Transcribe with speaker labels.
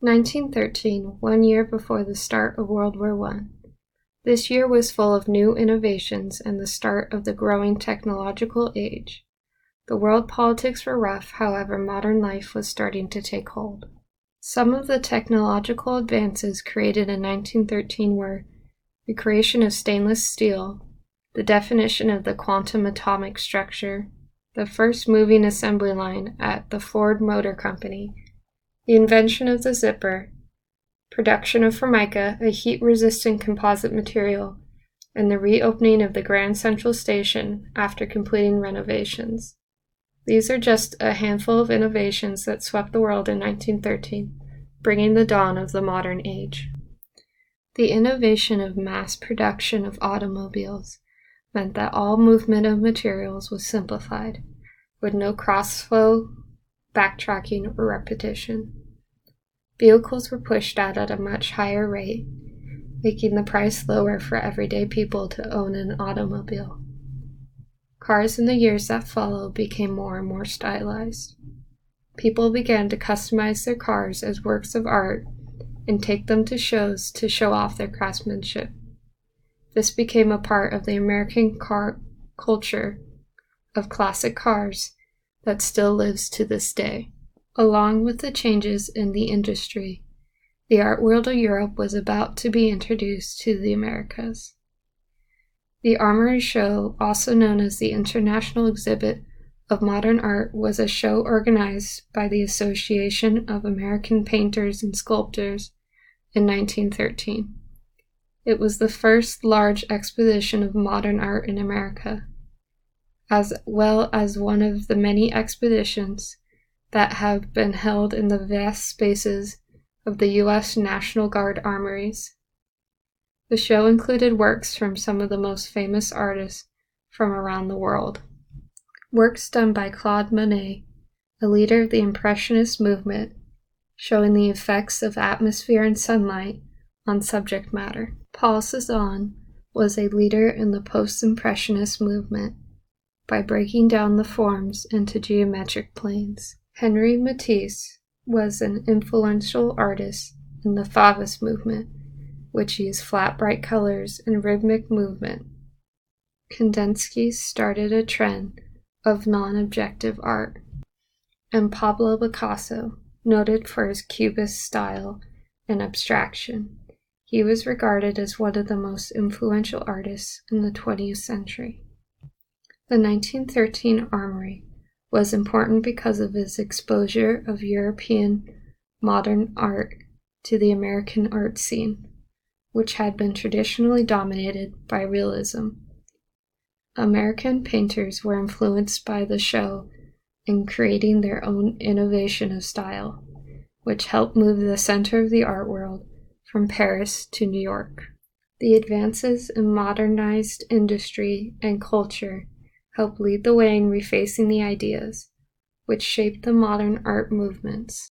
Speaker 1: 1913, 1 year before the start of World War I. This year was full of new innovations and the start of the growing technological age. The world politics were rough, however, modern life was starting to take hold. Some of the technological advances created in 1913 were the creation of stainless steel, the definition of the quantum atomic structure, the first moving assembly line at the Ford Motor Company, the invention of the zipper, production of Formica, a heat-resistant composite material, and the reopening of the Grand Central Station after completing renovations. These are just a handful of innovations that swept the world in 1913, bringing the dawn of the modern age. The innovation of mass production of automobiles meant that all movement of materials was simplified, with no crossflow, backtracking, or repetition. Vehicles were pushed out at a much higher rate, making the price lower for everyday people to own an automobile. Cars in the years that followed became more and more stylized. People began to customize their cars as works of art and take them to shows to show off their craftsmanship. This became a part of the American car culture of classic cars that still lives to this day. Along with the changes in the industry, the art world of Europe was about to be introduced to the Americas. The Armory Show, also known as the International Exhibit of Modern Art, was a show organized by the Association of American Painters and Sculptors in 1913. It was the first large exposition of modern art in America, as well as one of the many expositions that have been held in the vast spaces of the U.S. National Guard armories. The show included works from some of the most famous artists from around the world. Works done by Claude Monet, a leader of the Impressionist movement, showing the effects of atmosphere and sunlight on subject matter. Paul Cézanne was a leader in the post-impressionist movement by breaking down the forms into geometric planes. Henri Matisse was an influential artist in the Fauvist movement, which used flat, bright colors and rhythmic movement. Kandinsky started a trend of non-objective art, and Pablo Picasso, noted for his Cubist style and abstraction, he was regarded as one of the most influential artists in the 20th century. The 1913 Armory was important because of its exposure of European modern art to the American art scene, which had been traditionally dominated by realism. American painters were influenced by the show in creating their own innovation of style, which helped move the center of the art world from Paris to New York. The advances in modernized industry and culture helped lead the way in refacing the ideas, which shaped the modern art movements.